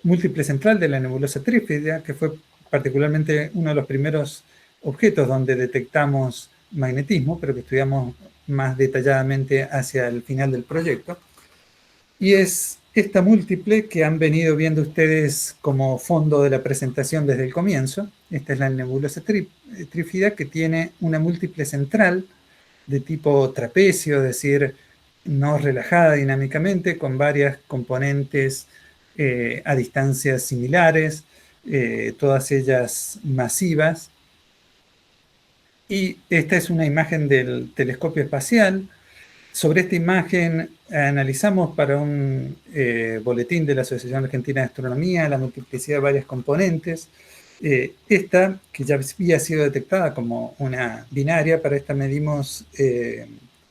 múltiple central de la nebulosa trífida, que fue particularmente uno de los primeros objetos donde detectamos magnetismo, pero que estudiamos más detalladamente hacia el final del proyecto. Y es esta múltiple que han venido viendo ustedes como fondo de la presentación desde el comienzo. Esta es la nebulosa trífida, que tiene una múltiple central de tipo trapecio, es decir, no relajada dinámicamente, con varias componentes a distancias similares, todas ellas masivas. Y esta es una imagen del telescopio espacial. Sobre esta imagen analizamos para un boletín de la Asociación Argentina de Astronomía la multiplicidad de varias componentes. Esta, que ya había sido detectada como una binaria, para esta medimos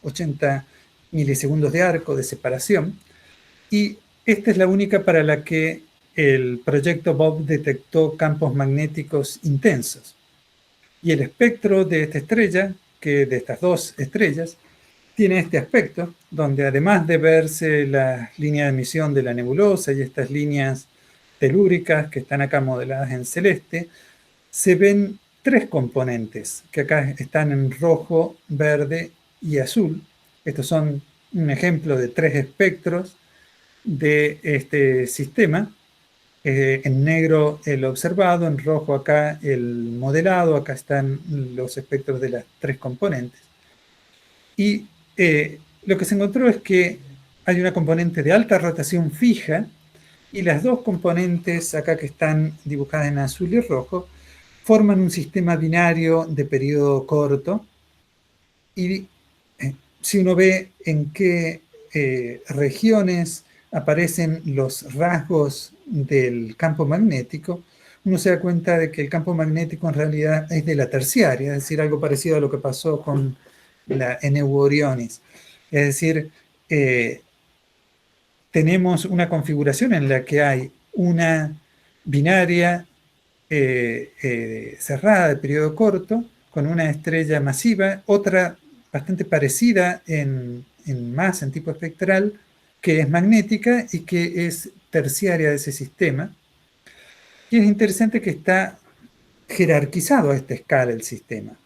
80 milisegundos de arco de separación. Y esta es la única para la que el proyecto Bob detectó campos magnéticos intensos. Y el espectro de esta estrella, que de estas dos estrellas, tiene este aspecto, donde además de verse la línea de emisión de la nebulosa y estas líneas telúricas que están acá modeladas en celeste, se ven tres componentes que acá están en rojo, verde y azul. Estos son un ejemplo de tres espectros de este sistema. En negro el observado, en rojo acá el modelado, acá están los espectros de las tres componentes. Y lo que se encontró es que hay una componente de alta rotación fija y las dos componentes acá que están dibujadas en azul y rojo forman un sistema binario de periodo corto. Y si uno ve en qué regiones aparecen los rasgos del campo magnético, uno se da cuenta de que el campo magnético en realidad es de la terciaria, es decir, algo parecido a lo que pasó con la NU Orionis. Es decir, tenemos una configuración en la que hay una binaria cerrada de periodo corto con una estrella masiva, otra bastante parecida en masa, en tipo espectral, que es magnética y que es terciaria de ese sistema. Y es interesante que está jerarquizado a esta escala el sistema.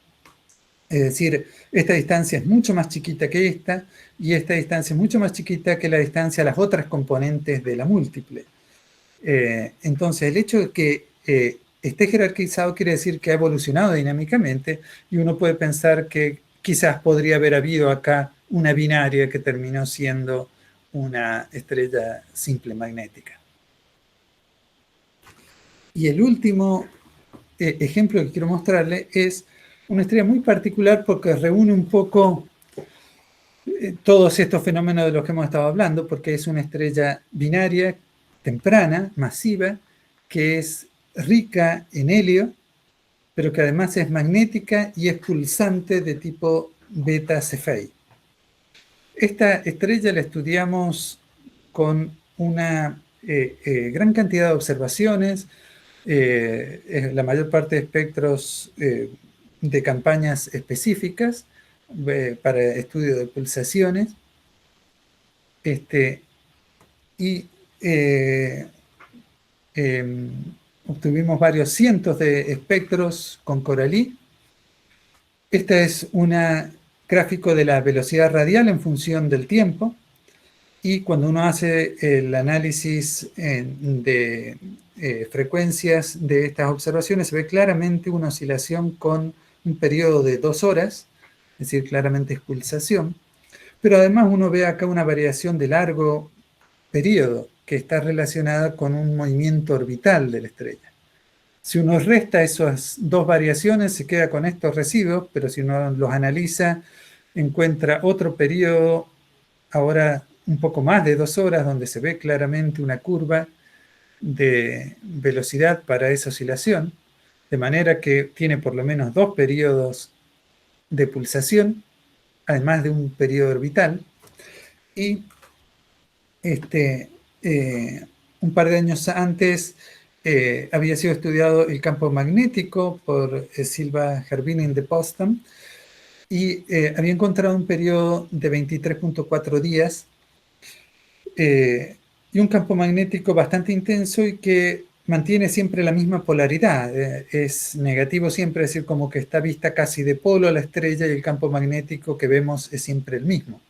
Es decir, esta distancia es mucho más chiquita que esta, y esta distancia es mucho más chiquita que la distancia a las otras componentes de la múltiple. Entonces, el hecho de que esté jerarquizado quiere decir que ha evolucionado dinámicamente, y uno puede pensar que quizás podría haber habido acá una binaria que terminó siendo una estrella simple magnética. Y el último ejemplo que quiero mostrarle es una estrella muy particular porque reúne un poco todos estos fenómenos de los que hemos estado hablando, porque es una estrella binaria temprana, masiva, que es rica en helio, pero que además es magnética y es pulsante de tipo beta Cephei. Esta estrella la estudiamos con una gran cantidad de observaciones, la mayor parte de espectros de campañas específicas para estudio de pulsaciones, y obtuvimos varios cientos de espectros con Coralí. Este es un gráfico de la velocidad radial en función del tiempo, y cuando uno hace el análisis de frecuencias de estas observaciones, se ve claramente una oscilación con un periodo de 2 horas, es decir, claramente es pulsación, pero además uno ve acá una variación de largo periodo que está relacionada con un movimiento orbital de la estrella. Si uno resta esas dos variaciones, se queda con estos residuos, pero si uno los analiza, encuentra otro periodo, ahora un poco más de 2 horas, donde se ve claramente una curva de velocidad para esa oscilación, de manera que tiene por lo menos 2 periodos de pulsación, además de un periodo orbital, y un par de años antes había sido estudiado el campo magnético por Silva Hervinin de Potsdam, y había encontrado un periodo de 23.4 días y un campo magnético bastante intenso y que mantiene siempre la misma polaridad. Es negativo siempre, es decir, como que está vista casi de polo a la estrella, y el campo magnético que vemos es siempre el mismo.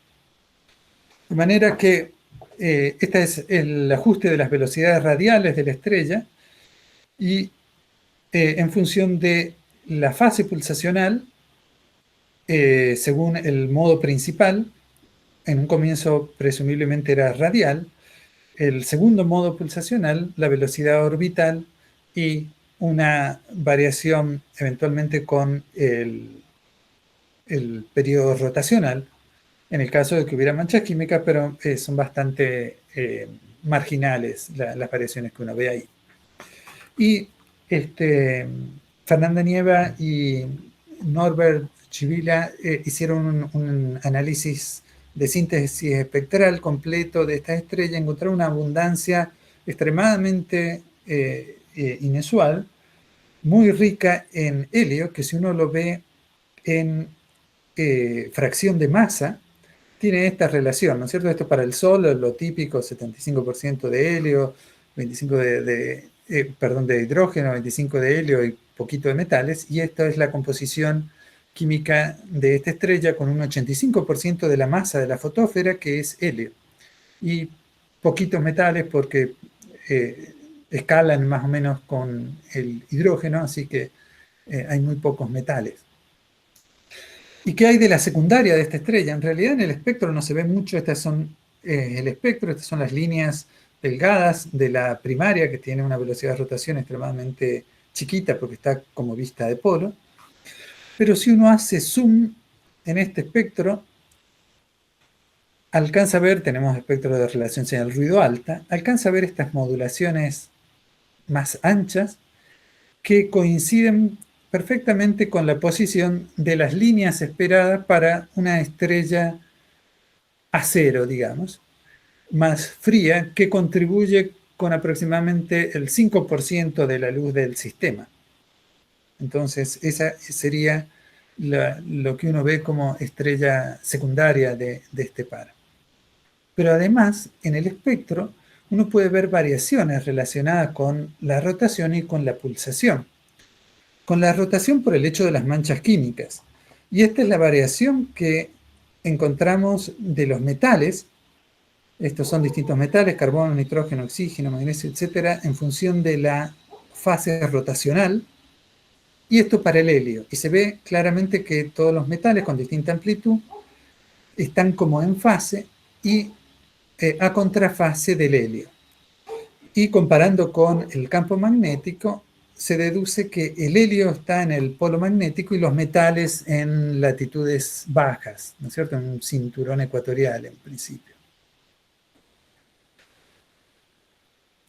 De manera que este es el ajuste de las velocidades radiales de la estrella, y en función de la fase pulsacional, según el modo principal, en un comienzo presumiblemente era radial, el segundo modo pulsacional, la velocidad orbital, y una variación eventualmente con el periodo rotacional, en el caso de que hubiera manchas químicas, pero son bastante marginales las variaciones que uno ve ahí. Y Fernanda Nieva y Norbert Chivila hicieron un análisis de síntesis espectral completo de esta estrella, encontraron una abundancia extremadamente inusual, muy rica en helio, que si uno lo ve en fracción de masa, tiene esta relación, ¿no es cierto? Esto para el Sol, lo típico, 75% de helio, 25 de hidrógeno, 25 de helio y poquito de metales, y esta es la composición química de esta estrella, con un 85% de la masa de la fotósfera, que es helio, y poquitos metales porque escalan más o menos con el hidrógeno, así que hay muy pocos metales. ¿Y qué hay de la secundaria de esta estrella? En realidad en el espectro no se ve mucho. Estas son el espectro, estas son las líneas delgadas de la primaria, que tiene una velocidad de rotación extremadamente chiquita porque está como vista de polo. Pero si uno hace zoom en este espectro, alcanza a ver, tenemos espectro de relación señal-ruido alta, alcanza a ver estas modulaciones más anchas que coinciden perfectamente con la posición de las líneas esperadas para una estrella A0, digamos, más fría, que contribuye con aproximadamente el 5% de la luz del sistema. Entonces, esa sería lo que uno ve como estrella secundaria de este par. Pero además, en el espectro, uno puede ver variaciones relacionadas con la rotación y con la pulsación. Con la rotación por el hecho de las manchas químicas. Y esta es la variación que encontramos de los metales. Estos son distintos metales: carbono, nitrógeno, oxígeno, magnesio, etcétera, en función de la fase rotacional. Y esto para el helio. Y se ve claramente que todos los metales con distinta amplitud están como en fase y a contrafase del helio. Y comparando con el campo magnético, se deduce que el helio está en el polo magnético y los metales en latitudes bajas, ¿no es cierto? En un cinturón ecuatorial, en principio.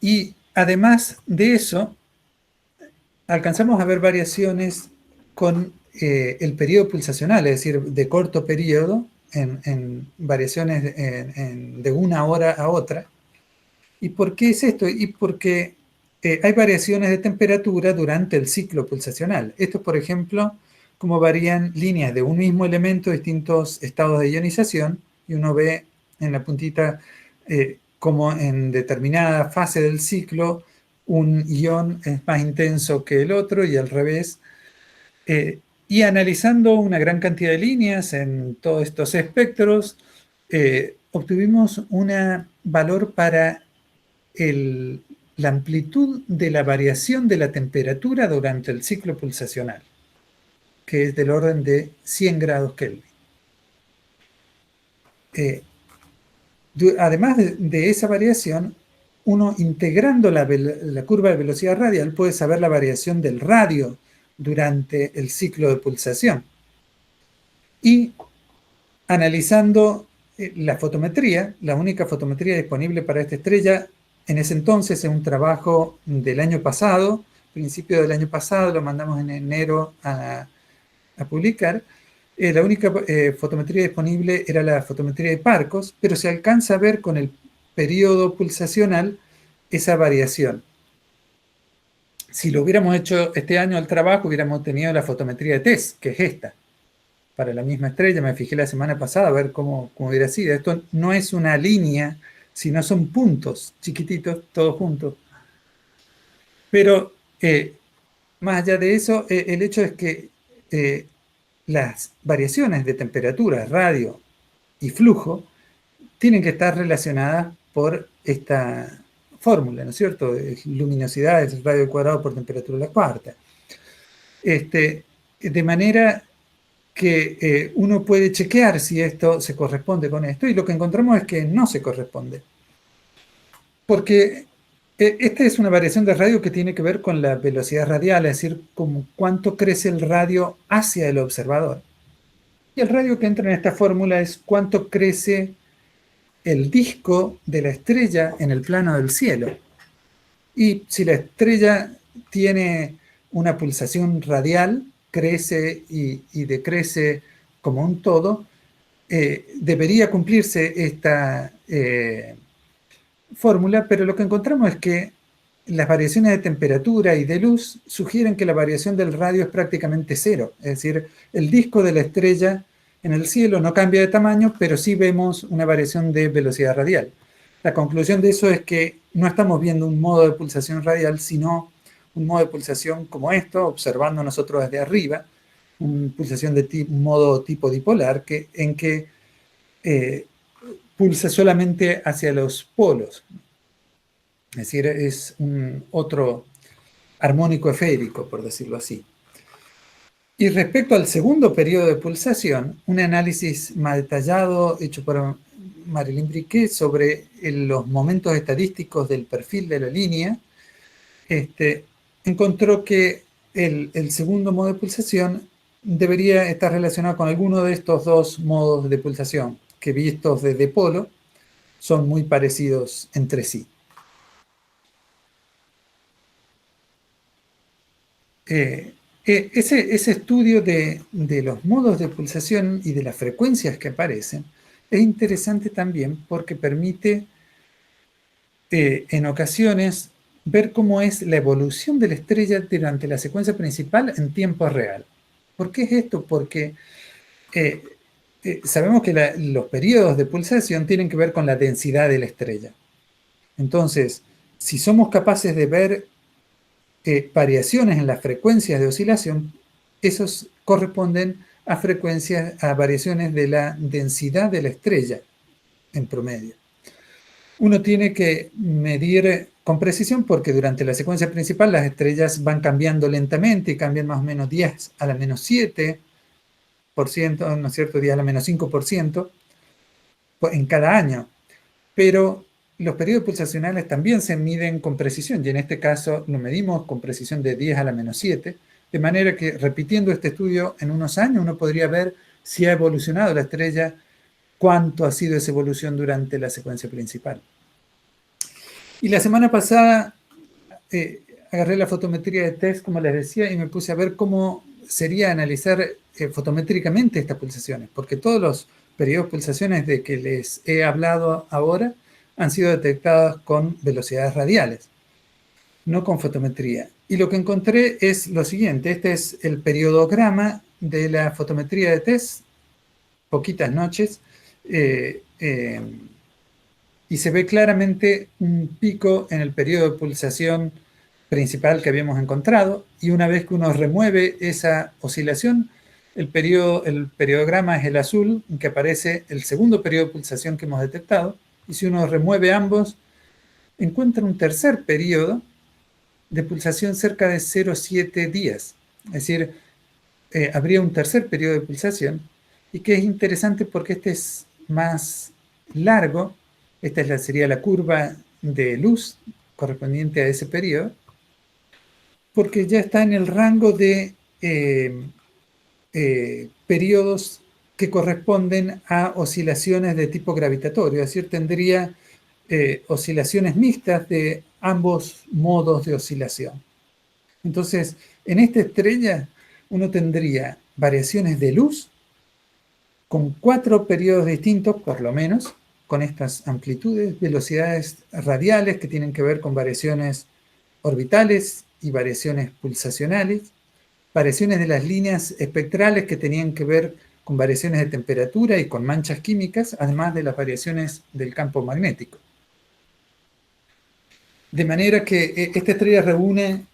Y además de eso, alcanzamos a ver variaciones con el periodo pulsacional, es decir, de corto periodo, en variaciones de una hora a otra. ¿Y por qué es esto? Y porque hay variaciones de temperatura durante el ciclo pulsacional. Esto, por ejemplo, como varían líneas de un mismo elemento, distintos estados de ionización, y uno ve en la puntita como en determinada fase del ciclo un ion es más intenso que el otro y al revés. Y analizando una gran cantidad de líneas en todos estos espectros, obtuvimos un valor para la amplitud de la variación de la temperatura durante el ciclo pulsacional, que es del orden de 100 grados Kelvin. Además de esa variación, uno integrando la curva de velocidad radial puede saber la variación del radio durante el ciclo de pulsación. Y analizando la fotometría, la única fotometría disponible para esta estrella en ese entonces es un trabajo del año pasado, principio del año pasado, lo mandamos en enero a publicar. La única fotometría disponible era la fotometría de Parcos, pero se alcanza a ver con el periodo pulsacional esa variación. Si lo hubiéramos hecho este año el trabajo, hubiéramos tenido la fotometría de TESS, que es esta, para la misma estrella. Me fijé la semana pasada a ver cómo hubiera sido. Esto no es una línea, sino son puntos chiquititos, todos juntos. Pero más allá de eso, el hecho es que las variaciones de temperatura, radio y flujo tienen que estar relacionadas por esta fórmula, ¿no es cierto? Luminosidad es radio al cuadrado por temperatura a la cuarta. De manera que uno puede chequear si esto se corresponde con esto, y lo que encontramos es que no se corresponde. Porque esta es una variación de radio que tiene que ver con la velocidad radial, es decir, como cuánto crece el radio hacia el observador. Y el radio que entra en esta fórmula es cuánto crece el disco de la estrella en el plano del cielo. Y si la estrella tiene una pulsación radial, crece y decrece como un todo, debería cumplirse esta fórmula, pero lo que encontramos es que las variaciones de temperatura y de luz sugieren que la variación del radio es prácticamente cero. Es decir, el disco de la estrella en el cielo no cambia de tamaño, pero sí vemos una variación de velocidad radial. La conclusión de eso es que no estamos viendo un modo de pulsación radial, sino un modo de pulsación como esto, observando nosotros desde arriba, una pulsación de modo tipo dipolar, en que pulsa solamente hacia los polos. Es decir, es un otro armónico esférico, por decirlo así. Y respecto al segundo periodo de pulsación, un análisis más detallado hecho por Marilyn Briquet sobre los momentos estadísticos del perfil de la línea, encontró que el segundo modo de pulsación debería estar relacionado con alguno de estos dos modos de pulsación, que vistos desde polo son muy parecidos entre sí. Ese estudio de los modos de pulsación y de las frecuencias que aparecen es interesante también porque permite en ocasiones ver cómo es la evolución de la estrella durante la secuencia principal en tiempo real. ¿Por qué es esto? Porque sabemos que los periodos de pulsación tienen que ver con la densidad de la estrella. Entonces, si somos capaces de ver variaciones en las frecuencias de oscilación, esos corresponden a variaciones de la densidad de la estrella en promedio. Uno tiene que medir con precisión porque durante la secuencia principal las estrellas van cambiando lentamente y cambian más o menos 10 a la menos 7%, ¿no es cierto?, 10 a la menos 5% en cada año. Pero los periodos pulsacionales también se miden con precisión, y en este caso lo medimos con precisión de 10 a la menos 7, de manera que repitiendo este estudio en unos años uno podría ver si ha evolucionado la estrella, cuánto ha sido esa evolución durante la secuencia principal. Y la semana pasada agarré la fotometría de TESS, como les decía, y me puse a ver cómo sería analizar fotométricamente estas pulsaciones, porque todos los periodos de pulsaciones de que les he hablado ahora han sido detectados con velocidades radiales, no con fotometría. Y lo que encontré es lo siguiente: este es el periodograma de la fotometría de TESS, poquitas noches, y se ve claramente un pico en el periodo de pulsación principal que habíamos encontrado, y una vez que uno remueve esa oscilación, el periodograma es el azul, en que aparece el segundo periodo de pulsación que hemos detectado, y si uno remueve ambos, encuentra un tercer periodo de pulsación cerca de 0,7 días. Es decir, habría un tercer periodo de pulsación, y que es interesante porque este es más largo. Esta sería la curva de luz correspondiente a ese periodo, porque ya está en el rango de periodos que corresponden a oscilaciones de tipo gravitatorio, es decir, tendría oscilaciones mixtas de ambos modos de oscilación. Entonces, en esta estrella uno tendría variaciones de luz con 4 periodos distintos, por lo menos, con estas amplitudes, velocidades radiales que tienen que ver con variaciones orbitales y variaciones pulsacionales, variaciones de las líneas espectrales que tenían que ver con variaciones de temperatura y con manchas químicas, además de las variaciones del campo magnético. De manera que esta estrella reúne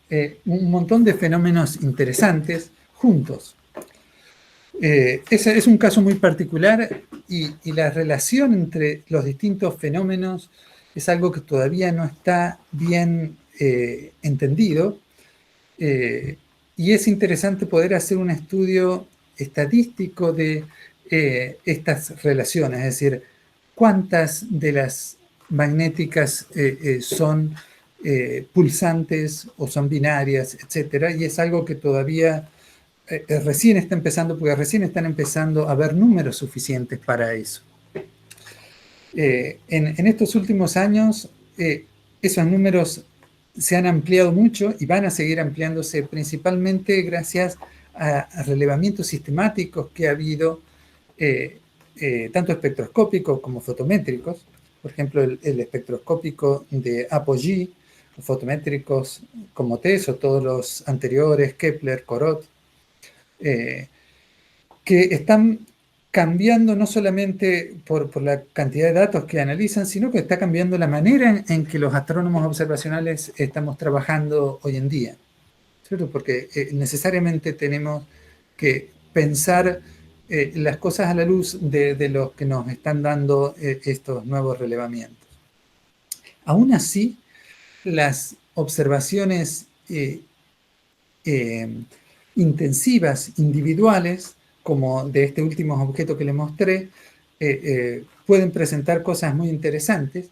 un montón de fenómenos interesantes juntos. Ese es un caso muy particular, y la relación entre los distintos fenómenos es algo que todavía no está bien entendido, y es interesante poder hacer un estudio estadístico de estas relaciones, es decir, cuántas de las magnéticas son pulsantes o son binarias, etcétera, y es algo que todavía recién está empezando, porque recién están empezando a haber números suficientes para eso. En estos últimos años, esos números se han ampliado mucho y van a seguir ampliándose, principalmente gracias a relevamientos sistemáticos que ha habido, tanto espectroscópicos como fotométricos. Por ejemplo, el espectroscópico de Apogee, los fotométricos como TESS o todos los anteriores, Kepler, Corot, que están cambiando no solamente por la cantidad de datos que analizan, sino que está cambiando la manera en que los astrónomos observacionales estamos trabajando hoy en día, ¿cierto? Porque necesariamente tenemos que pensar las cosas a la luz de los que nos están dando estos nuevos relevamientos. Aún así, las observaciones intensivas, individuales, como de este último objeto que les mostré, pueden presentar cosas muy interesantes,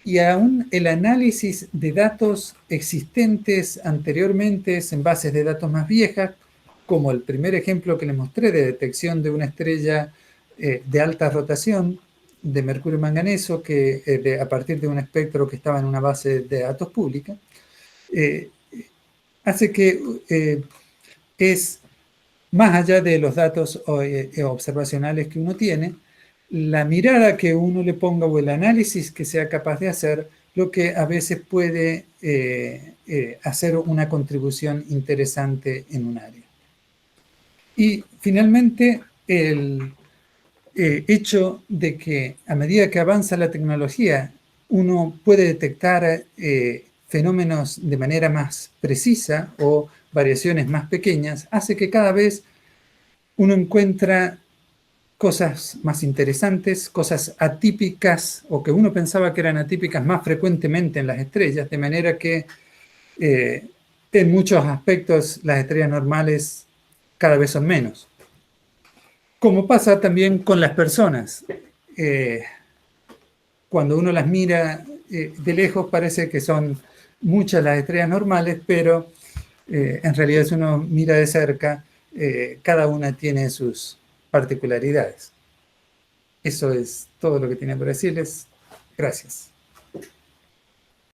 y aún el análisis de datos existentes anteriormente en bases de datos más viejas, como el primer ejemplo que les mostré de detección de una estrella de alta rotación de mercurio manganeso, que a partir de un espectro que estaba en una base de datos pública, hace que es, más allá de los datos observacionales que uno tiene, la mirada que uno le ponga o el análisis que sea capaz de hacer, lo que a veces puede hacer una contribución interesante en un área. Y finalmente, el hecho de que a medida que avanza la tecnología, uno puede detectar fenómenos de manera más precisa o variaciones más pequeñas, hace que cada vez uno encuentra cosas más interesantes, cosas atípicas, o que uno pensaba que eran atípicas, más frecuentemente en las estrellas, de manera que en muchos aspectos las estrellas normales cada vez son menos. Como pasa también con las personas. Cuando uno las mira de lejos parece que son muchas las estrellas normales, pero en realidad si uno mira de cerca, cada una tiene sus particularidades. Eso es todo lo que tenía por decirles. Gracias.